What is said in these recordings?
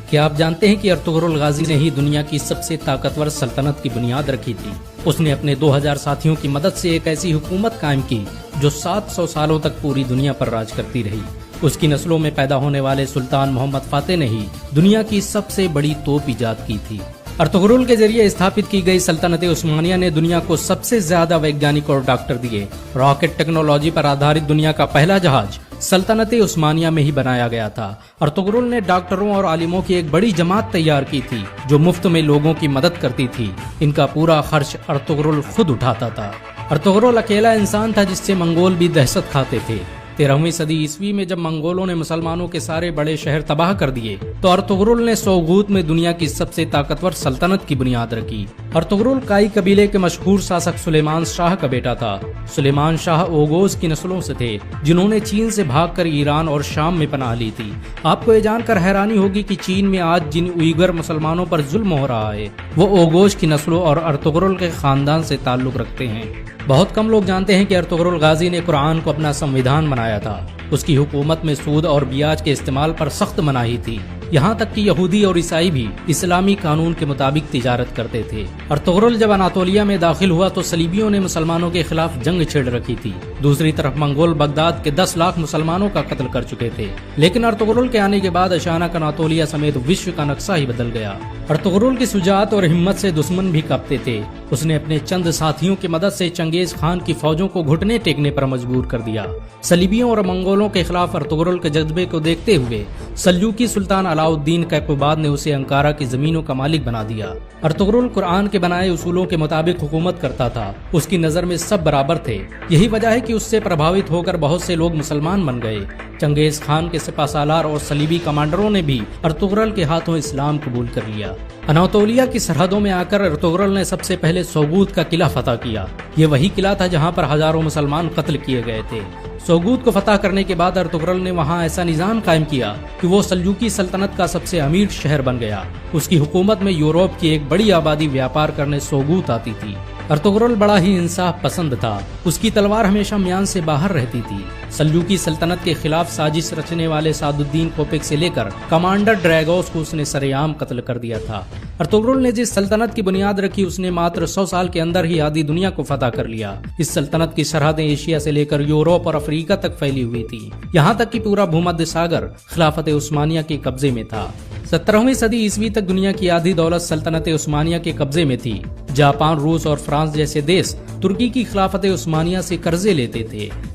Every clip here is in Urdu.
کیا آپ جانتے ہیں کہ ارطغرل غازی نے ہی دنیا کی سب سے طاقتور سلطنت کی بنیاد رکھی تھی؟ اس نے اپنے 2000 ساتھیوں کی مدد سے ایک ایسی حکومت قائم کی جو 700 سالوں تک پوری دنیا پر راج کرتی رہی۔ اس کی نسلوں میں پیدا ہونے والے سلطان محمد فاتح نے ہی دنیا کی سب سے بڑی توپ ایجاد کی تھی۔ ارطغرل کے ذریعے استھاپت کی گئی سلطنت عثمانیہ نے دنیا کو سب سے زیادہ ویگیانک اور ڈاکٹر دیے۔ راکٹ ٹیکنالوجی پر آدھارت دنیا کا پہلا جہاز سلطنت عثمانیہ میں ہی بنایا گیا تھا۔ ارطغرل نے ڈاکٹروں اور عالموں کی ایک بڑی جماعت تیار کی تھی جو مفت میں لوگوں کی مدد کرتی تھی۔ ان کا پورا خرچ ارطغرل خود اٹھاتا تھا۔ ارطغرل اکیلا انسان تھا جس سے منگول بھی دہشت کھاتے تھے۔ 13ویں صدی عیسوی میں جب منگولوں نے مسلمانوں کے سارے بڑے شہر تباہ کر دیے تو ارطغرل نے سوغوت میں دنیا کی سب سے طاقتور سلطنت کی بنیاد رکھی۔ ارطغرل کائی قبیلے کے مشہور شاسک سلیمان شاہ کا بیٹا تھا۔ سلیمان شاہ اوغوز کی نسلوں سے تھے جنہوں نے چین سے بھاگ کر ایران اور شام میں پناہ لی تھی۔ آپ کو یہ جان کر حیرانی ہوگی کہ چین میں آج جن اوئیگر مسلمانوں پر ظلم ہو رہا ہے وہ اوغوز کی نسلوں اور ارطغرل کے خاندان سے تعلق رکھتے ہیں۔ بہت کم لوگ جانتے ہیں کہ ارطغرل غازی نے قرآن کو اپنا سنویدھان بنایا تھا۔ اس کی حکومت میں سود اور بیاج کے استعمال پر سخت مناہی تھی، یہاں تک کہ یہودی اور عیسائی بھی اسلامی قانون کے مطابق تجارت کرتے تھے۔ ارطغرل جب اناطولیہ میں داخل ہوا تو صلیبیوں نے مسلمانوں کے خلاف جنگ چھیڑ رکھی تھی۔ دوسری طرف منگول بغداد کے 10 لاکھ مسلمانوں کا قتل کر چکے تھے، لیکن ارطغرل کے آنے کے بعد اچانک اناطولیہ سمیت وشو کا نقشہ ہی بدل گیا۔ ارطغرل کی شجاعت اور ہمت سے دشمن بھی کانپتے تھے۔ اس نے اپنے چند ساتھیوں کی مدد سے چنگیز خان کی فوجوں کو گھٹنے ٹیکنے پر مجبور کر دیا۔ صلیبیوں اور منگولوں کے خلاف ارطغرل کے جذبے کو دیکھتے ہوئے سلجوقی سلطان علاؤالدین کیقوباد نے اسے انکارا کی زمینوں کا مالک بنا دیا۔ ارطغرل قرآن کے بنائے اصولوں کے مطابق حکومت کرتا تھا۔ اس کی نظر میں سب برابر تھے، یہی وجہ ہے کہ اس سے پربھاوت ہو کر بہت سے لوگ مسلمان بن گئے۔ چنگیز خان کے سپہ سالار اور صلیبی کمانڈروں نے بھی ارطغرل کے ہاتھوں اسلام قبول کر لیا۔ اناطولیہ کی سرحدوں میں آ کر ارطغرل نے سب سے پہلے سوغوت کا قلعہ فتح کیا۔ یہ وہی قلعہ تھا جہاں پر ہزاروں مسلمان قتل کیے گئے تھے۔ سوغوت کو فتح کرنے کے بعد ارطغرل نے وہاں ایسا نظام قائم کیا کہ وہ سلجوقی سلطنت کا سب سے امیر شہر بن گیا۔ اس کی حکومت میں یورپ کی ایک بڑی آبادی ویاپار کرنے سوغوت آتی تھی۔ ارطغرل بڑا ہی انصاف پسند تھا۔ اس کی تلوار ہمیشہ میان سے باہر رہتی تھی۔ سلجوقی سلطنت کے خلاف سازش رچنے والے سعد الدین کوپک سے لے کر کمانڈر ڈریگوس کو اس نے سرعام قتل کر دیا تھا۔ ارطغرل نے جس سلطنت کی بنیاد رکھی اس نے ماتر 100 سال کے اندر ہی آدھی دنیا کو فتح کر لیا۔ اس سلطنت کی سرحدیں ایشیا سے لے کر یورپ اور افریقہ تک پھیلی ہوئی تھی، یہاں تک کہ پورا بھومدھیہ ساگر خلافت عثمانیہ کے قبضے میں تھا۔ 17ویں صدی عیسوی تک دنیا کی آدھی دولت سلطنت عثمانیہ کے قبضے میں تھی۔ جاپان، روس اور فرانس جیسے دیش ترکی کی خلافت عثمانیہ سے قرضے لیتے تھے۔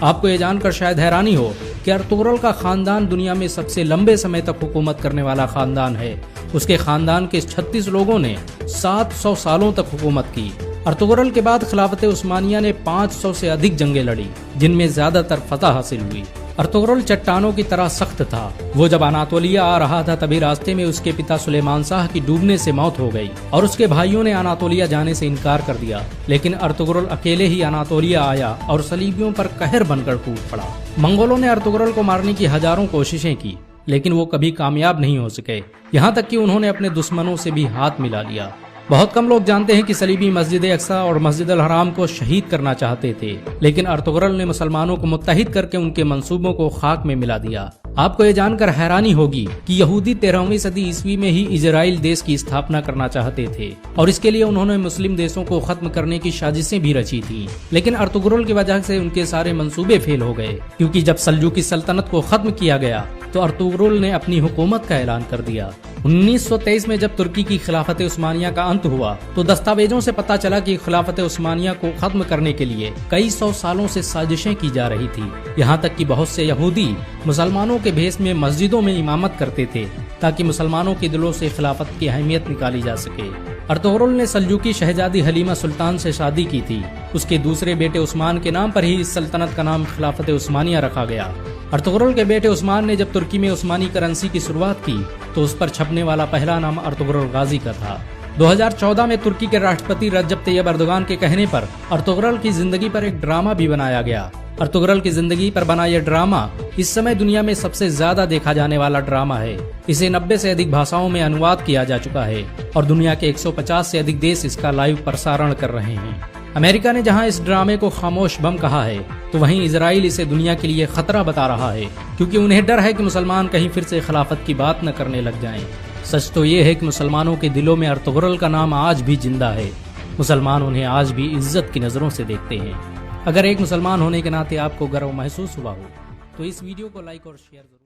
آپ کو یہ جان کر شاید حیرانی ہو کہ ارطغرل کا خاندان دنیا میں سب سے لمبے سمے تک حکومت کرنے والا خاندان ہے۔ اس کے خاندان کے 36 لوگوں نے 700 سالوں تک حکومت کی۔ ارطغرل کے بعد خلافت عثمانیہ نے 500 سے ادھک جنگیں لڑی جن میں زیادہ تر فتح حاصل ہوئی۔ ارطغرل چٹانوں کی طرح سخت تھا۔ وہ جب اناطولیہ آ رہا تھا تبھی راستے میں اس کے پتا سلیمان شاہ کی ڈوبنے سے موت ہو گئی اور اس کے بھائیوں نے اناطولیہ جانے سے انکار کر دیا، لیکن ارطغرل اکیلے ہی اناطولیہ آیا اور صلیبیوں پر قہر بن کر ٹوٹ پڑا۔ منگولوں نے ارطغرل کو مارنے کی ہزاروں کوششیں کی لیکن وہ کبھی کامیاب نہیں ہو سکے، یہاں تک کہ انہوں نے اپنے دشمنوں سے بھی ہاتھ ملا لیا۔ بہت کم لوگ جانتے ہیں کہ صلیبی مسجد اقصی اور مسجد الحرام کو شہید کرنا چاہتے تھے، لیکن ارطغرل نے مسلمانوں کو متحد کر کے ان کے منصوبوں کو خاک میں ملا دیا۔ آپ کو یہ جان کر حیرانی ہوگی کہ یہودی 13ویں صدی عیسوی میں ہی اسرائیل دیش کی استھاپنا کرنا چاہتے تھے اور اس کے لیے انہوں نے مسلم دیشوں کو ختم کرنے کی سازشیں بھی رچی تھیں، لیکن ارطغرل کی وجہ سے ان کے سارے منصوبے فیل ہو گئے، کیونکہ جب سلجوقی سلطنت کو ختم کیا گیا تو ارطغرل نے اپنی حکومت کا اعلان کر دیا۔ 1923 میں جب ترکی کی خلافت عثمانیہ کا انت ہوا تو دستاویزوں سے پتہ چلا کہ خلافت عثمانیہ کو ختم کرنے کے لیے کئی 100 سالوں سے سازشیں کی جا رہی تھی، یہاں تک کہ بہت سے یہودی مسلمانوں کے بھیس میں مسجدوں میں امامت کرتے تھے تاکہ مسلمانوں کے دلوں سے خلافت کی اہمیت نکالی جا سکے۔ ارطغرل نے سلجوقی شہزادی حلیمہ سلطان سے شادی کی تھی۔ اس کے دوسرے بیٹے عثمان کے نام پر ہی اس سلطنت کا نام خلافت عثمانیہ رکھا گیا۔ ارطغرل کے بیٹے عثمان نے جب ترکی میں عثمانی کرنسی کی شروعات کی تو اس پر چھپنے والا پہلا نام ارطغرل غازی کا تھا۔ 2014 میں ترکی کے راشٹرپتی رجب طیب اردوغان کے کہنے پر ارطغرل کی زندگی پر ایک ڈرامہ بھی بنایا گیا۔ ارطغرل کی زندگی پر بنا یہ ڈرامہ اس سمے دنیا میں سب سے زیادہ دیکھا جانے والا ڈرامہ ہے۔ اسے 90 سے ادھک بھاشاؤں میں انواد کیا جا چکا ہے اور دنیا کے 150 سے ادھک دیش اس کا لائیو پرسارن کر رہے ہیں۔ امریکہ نے جہاں اس ڈرامے کو خاموش بم کہا ہے تو وہیں اسرائیل اسے دنیا کے لیے خطرہ بتا رہا ہے، کیونکہ انہیں ڈر ہے کہ مسلمان کہیں پھر سے خلافت کی بات نہ کرنے لگ جائیں۔ سچ تو یہ ہے کہ مسلمانوں کے دلوں میں ارطغرل کا نام آج بھی زندہ ہے۔ مسلمان انہیں آج بھی عزت کی نظروں سے دیکھتے ہیں۔ اگر ایک مسلمان ہونے کے ناطے آپ کو گرو محسوس ہوا ہو تو اس ویڈیو کو لائک اور شیئر ضرور